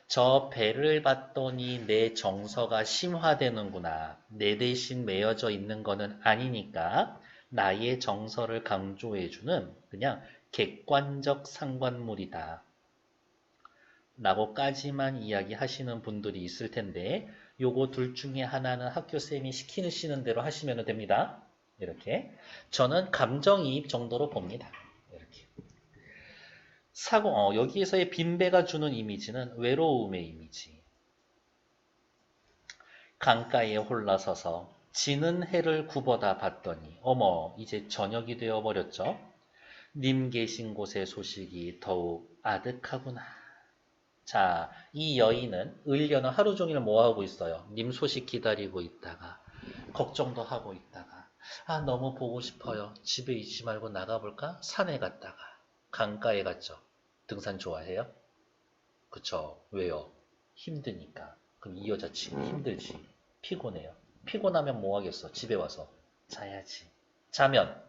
저 배를 봤더니 내 정서가 심화되는구나. 내 대신 매여져 있는 거는 아니니까 나의 정서를 강조해주는 그냥 객관적 상관물이다. 라고까지만 이야기하시는 분들이 있을 텐데 요거 둘 중에 하나는 학교쌤이 시키시는 대로 하시면 됩니다. 이렇게. 저는 감정이입 정도로 봅니다. 이렇게. 여기에서의 빈배가 주는 이미지는 외로움의 이미지. 강가에 홀라서서 지는 해를 굽어다 봤더니 어머 이제 저녁이 되어버렸죠. 님 계신 곳의 소식이 더욱 아득하구나. 자, 이 여인은 을려는 하루 종일 뭐하고 있어요? 님 소식 기다리고 있다가 걱정도 하고 있다가 아 너무 보고 싶어요. 집에 있지 말고 나가볼까? 산에 갔다가 강가에 갔죠. 등산 좋아해요? 그쵸. 왜요? 힘드니까. 그럼 이 여자 지금 힘들지. 피곤해요. 피곤하면 뭐 하겠어? 집에 와서 자야지. 자면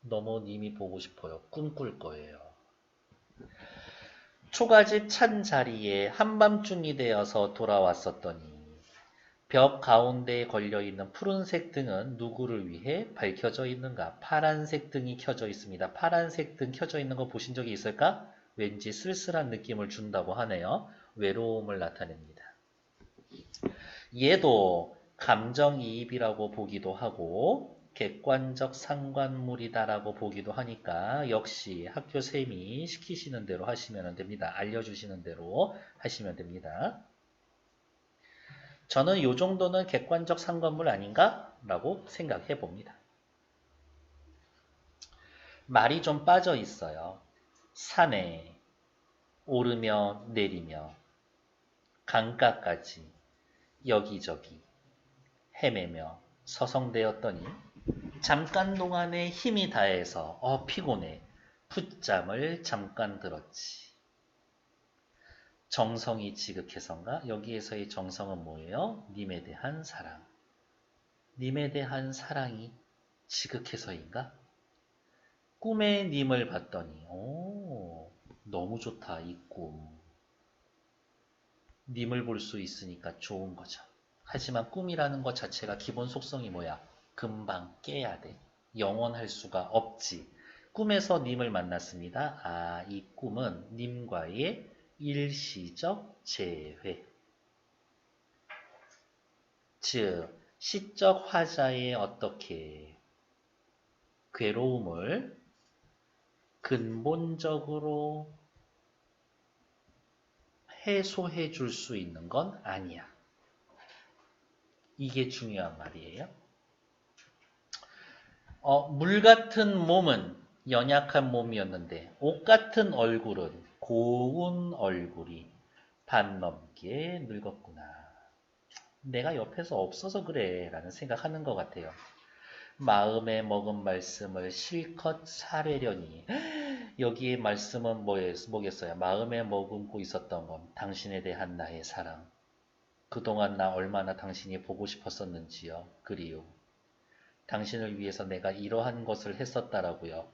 너무 님이 보고 싶어요. 꿈꿀 거예요. 초가집 찬 자리에 한밤중이 되어서 돌아왔었더니 벽 가운데에 걸려있는 푸른색 등은 누구를 위해 밝혀져 있는가? 파란색 등이 켜져 있습니다. 파란색 등 켜져 있는 거 보신 적이 있을까? 왠지 쓸쓸한 느낌을 준다고 하네요. 외로움을 나타냅니다. 얘도 감정이입이라고 보기도 하고 객관적 상관물이다라고 보기도 하니까 역시 학교쌤이 시키시는 대로 하시면 됩니다. 알려주시는 대로 하시면 됩니다. 저는 이 정도는 객관적 상관물 아닌가? 라고 생각해 봅니다. 말이 좀 빠져 있어요. 산에 오르며 내리며 강가까지 여기저기 헤매며 서성대었더니 잠깐 동안에 힘이 다해서 피곤해 풋잠을 잠깐 들었지. 정성이 지극해서인가? 여기에서의 정성은 뭐예요? 님에 대한 사랑. 님에 대한 사랑이 지극해서인가? 꿈에 님을 봤더니 너무 좋다 이 꿈. 님을 볼 수 있으니까 좋은 거죠. 하지만 꿈이라는 것 자체가 기본 속성이 뭐야? 금방 깨야 돼. 영원할 수가 없지. 꿈에서 님을 만났습니다. 아, 이 꿈은 님과의 일시적 재회. 즉, 시적 화자의 어떻게 괴로움을 근본적으로 해소해 줄 수 있는 건 아니야. 이게 중요한 말이에요. 물 같은 몸은 연약한 몸이었는데 옷 같은 얼굴은 고운 얼굴이 반 넘게 늙었구나. 내가 옆에서 없어서 그래 라는 생각하는 것 같아요. 마음에 먹은 말씀을 실컷 사뢰려니 여기에 말씀은 뭐겠어요? 마음에 머금고 있었던 건 당신에 대한 나의 사랑. 그동안 나 얼마나 당신이 보고 싶었었는지요. 그리움. 당신을 위해서 내가 이러한 것을 했었다라고요.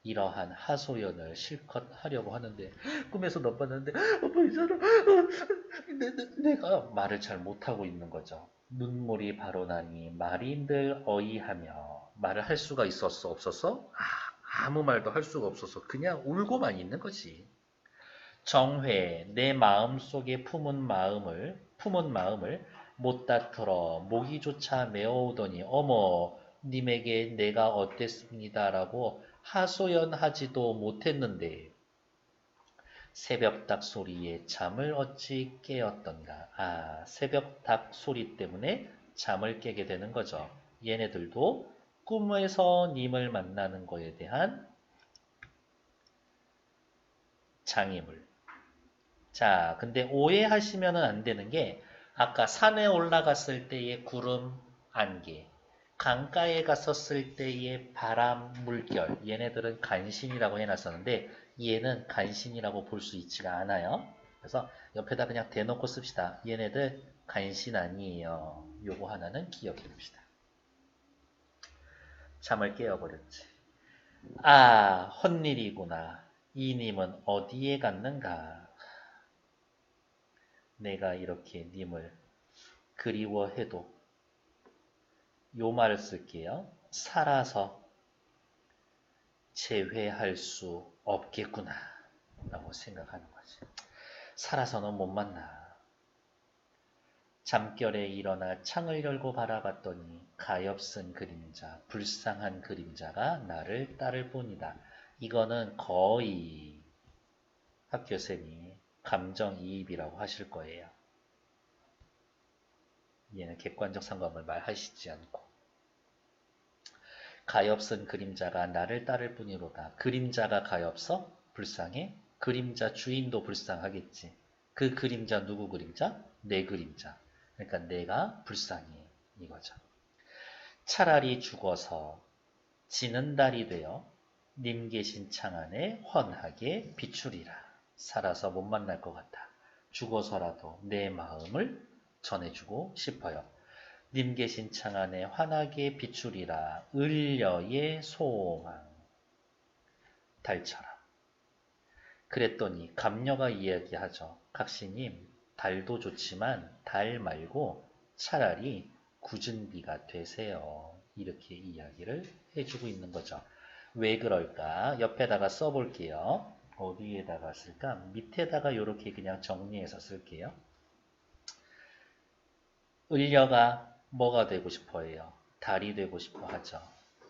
이러한 하소연을 실컷 하려고 하는데 꿈에서 너 봤는데 보이잖아. 내가 말을 잘 못하고 있는 거죠. 눈물이 바로 나니 말이 늘 어이하며 말을 할 수가 있었어 없었어? 아무 말도 할 수가 없어서 그냥 울고만 있는 거지. 정회 내 마음속에 품은 마음을 못 다툴어 모기조차 메어오더니 어머 님에게 내가 어땠습니다라고 하소연하지도 못했는데 새벽 닭 소리에 잠을 어찌 깨었던가. 새벽 닭 소리 때문에 잠을 깨게 되는 거죠. 얘네들도 꿈에서 님을 만나는 거에 대한 장애물. 자, 근데 오해하시면 안 되는 게 아까 산에 올라갔을 때의 구름, 안개, 강가에 갔었을 때의 바람, 물결, 얘네들은 간신이라고 해놨었는데 얘는 간신이라고 볼 수 있지가 않아요. 그래서 옆에다 그냥 대놓고 씁시다. 얘네들 간신 아니에요. 요거 하나는 기억해 둡시다. 잠을 깨어버렸지. 아, 헛일이구나. 이님은 어디에 갔는가? 내가 이렇게 님을 그리워해도 요 말을 쓸게요. 살아서 재회할 수 없겠구나 라고 생각하는 거지. 살아서는 못 만나. 잠결에 일어나 창을 열고 바라봤더니 가엾은 그림자, 불쌍한 그림자가 나를 따를 뿐이다. 이거는 거의 학교쌤이 감정이입이라고 하실 거예요. 얘는 객관적 상관을 말하시지 않고. 가엾은 그림자가 나를 따를 뿐이로다. 그림자가 가엾어? 불쌍해? 그림자 주인도 불쌍하겠지. 그 그림자 누구 그림자? 내 그림자. 그러니까 내가 불쌍해. 이거죠. 차라리 죽어서 지는 달이 되어 님 계신 창 안에 환하게 비추리라. 살아서 못 만날 것 같아. 죽어서라도 내 마음을 전해주고 싶어요. 님 계신 창 안에 환하게 비추리라. 을려의 소망. 달처럼. 그랬더니 감녀가 이야기하죠. 각시님, 달도 좋지만 달 말고 차라리 굳은 비가 되세요. 이렇게 이야기를 해주고 있는 거죠. 왜 그럴까? 옆에다가 써볼게요. 어디에다가 쓸까? 밑에다가 이렇게 그냥 정리해서 쓸게요. 을려가 뭐가 되고 싶어해요? 달이 되고 싶어 하죠.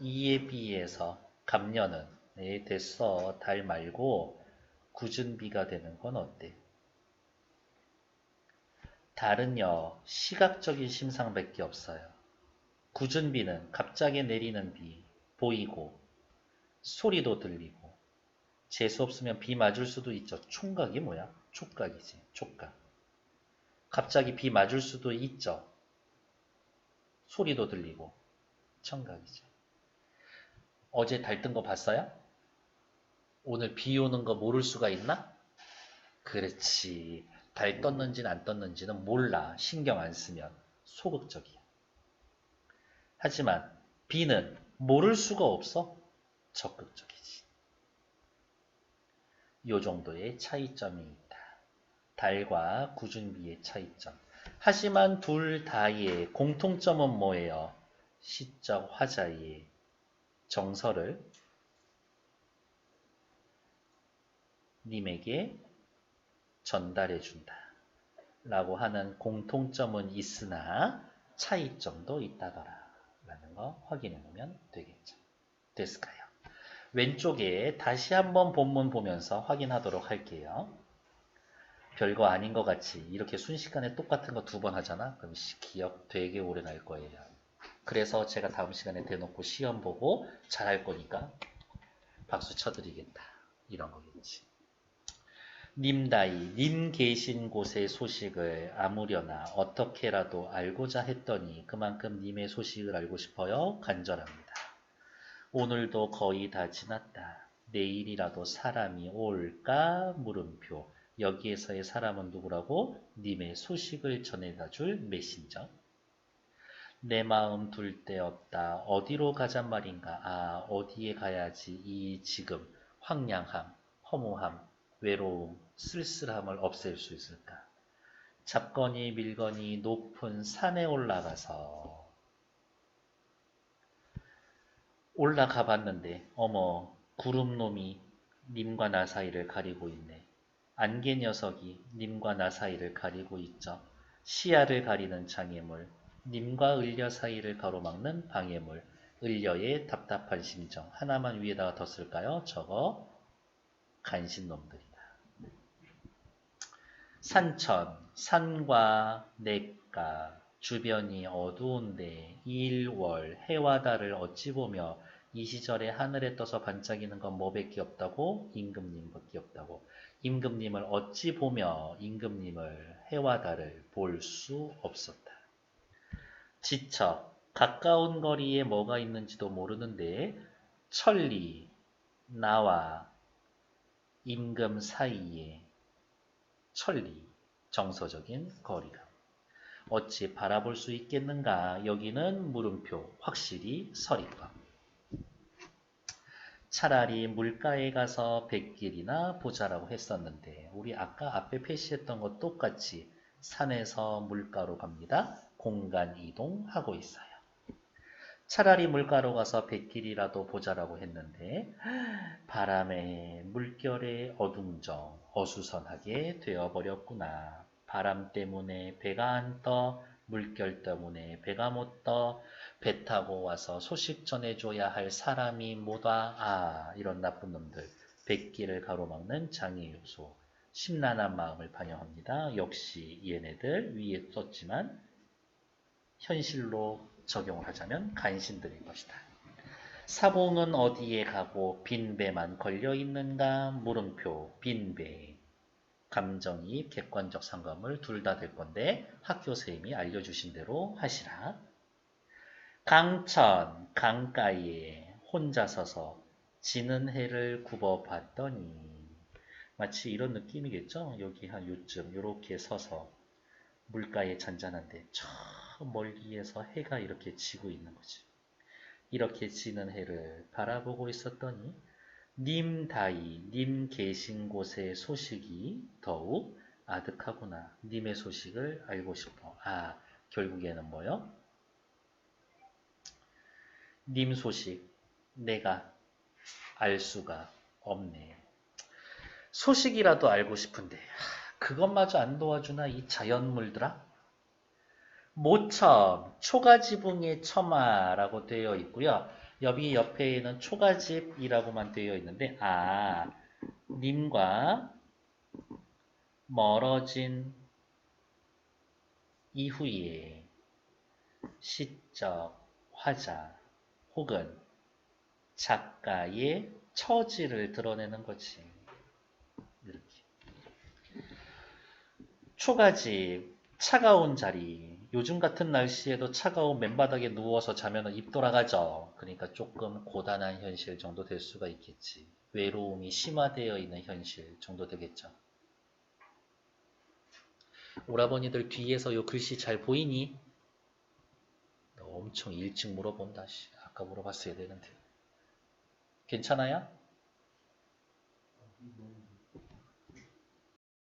이에 비해서 감녀는 네, 됐어. 달 말고 굳은 비가 되는 건 어때? 달은요. 시각적인 심상밖에 없어요. 굳은 비는 갑자기 내리는 비 보이고 소리도 들리고 재수 없으면 비 맞을 수도 있죠. 총각이 뭐야? 촉각이지. 촉각. 갑자기 비 맞을 수도 있죠. 소리도 들리고 청각이죠. 어제 달 뜬 거 봤어요? 오늘 비 오는 거 모를 수가 있나? 그렇지. 달 떴는지는 안 떴는지는 몰라. 신경 안 쓰면. 소극적이야. 하지만 비는 모를 수가 없어. 적극적이지. 요 정도의 차이점이 있다. 달과 굳은 비의 차이점. 하지만 둘 다의 공통점은 뭐예요? 시적 화자의 정서를 님에게 전달해 준다. 라고 하는 공통점은 있으나 차이점도 있다더라. 라는 거 확인해 보면 되겠죠. 됐을까요? 왼쪽에 다시 한번 본문 보면서 확인하도록 할게요. 별거 아닌 것 같이 이렇게 순식간에 똑같은 거 두 번 하잖아? 그럼 기억 되게 오래 날 거예요. 그래서 제가 다음 시간에 대놓고 시험 보고 잘할 거니까 박수 쳐드리겠다. 이런 거겠지. 님다이, 님 계신 곳의 소식을 아무려나 어떻게라도 알고자 했더니 그만큼 님의 소식을 알고 싶어요. 간절합니다. 오늘도 거의 다 지났다. 내일이라도 사람이 올까? 물음표. 여기에서의 사람은 누구라고? 님의 소식을 전해다 줄 메신저. 내 마음 둘 데 없다. 어디로 가잔 말인가? 아, 어디에 가야지 이 지금 황량함, 허무함, 외로움, 쓸쓸함을 없앨 수 있을까? 잡거니 밀거니 높은 산에 올라가 봤는데 어머 구름놈이 님과 나 사이를 가리고 있네. 안개 녀석이 님과 나 사이를 가리고 있죠. 시야를 가리는 장애물, 님과 을려 사이를 가로막는 방해물, 을려의 답답한 심정. 하나만 위에다가 더 쓸까요? 저거 간신놈들이다. 산천, 산과 냇가, 주변이 어두운데 일월 해와 달을 어찌 보며 이 시절에 하늘에 떠서 반짝이는 건 뭐밖에 없다고? 임금님밖에 없다고. 임금님을 어찌 보며 임금님을 해와 달을 볼 수 없었다. 지쳐 가까운 거리에 뭐가 있는지도 모르는데 천리 나와 임금 사이에 천리 정서적인 거리감. 어찌 바라볼 수 있겠는가? 여기는 물음표 확실히 서리법. 차라리 물가에 가서 뱃길이나 보자라고 했었는데 우리 아까 앞에 표시했던 것 똑같이 산에서 물가로 갑니다. 공간 이동하고 있어요. 차라리 물가로 가서 뱃길이라도 보자라고 했는데 바람에 물결에 어둥정 어수선하게 되어버렸구나. 바람 때문에 배가 안 떠, 물결 때문에 배가 못 떠, 배 타고 와서 소식 전해줘야 할 사람이 못 와. 아, 이런 나쁜 놈들. 뱃길을 가로막는 장애 요소. 심란한 마음을 반영합니다. 역시 얘네들 위에 썼지만 현실로 적용을 하자면 간신들일 것이다. 사봉은 어디에 가고 빈배만 걸려있는가? 물음표 빈배. 감정이입, 객관적 상관물 둘 다 될 건데 학교 선생님이 알려주신 대로 하시라. 강천, 강가에 혼자 서서 지는 해를 굽어봤더니 마치 이런 느낌이겠죠? 여기 한 요쯤 이렇게 서서 물가에 잔잔한데 저 멀리에서 해가 이렇게 지고 있는 거지. 이렇게 지는 해를 바라보고 있었더니 님다이, 님 계신 곳의 소식이 더욱 아득하구나. 님의 소식을 알고 싶어. 아, 결국에는 뭐요? 님 소식 내가 알 수가 없네. 소식이라도 알고 싶은데 그것마저 안 도와주나 이 자연물들아? 모첨, 초가지붕의 첨아라고 되어 있고요. 여기 옆에는 초가집이라고만 되어 있는데 님과 멀어진 이후에 시적, 화자 혹은 작가의 처지를 드러내는 거지. 이렇게. 초가집, 차가운 자리. 요즘 같은 날씨에도 차가운 맨바닥에 누워서 자면 입 돌아가죠. 그러니까 조금 고단한 현실 정도 될 수가 있겠지. 외로움이 심화되어 있는 현실 정도 되겠죠. 오라버니들 뒤에서 요 글씨 잘 보이니? 너 엄청 일찍 물어본다. 아까 물어봤어야 되는데. 괜찮아요?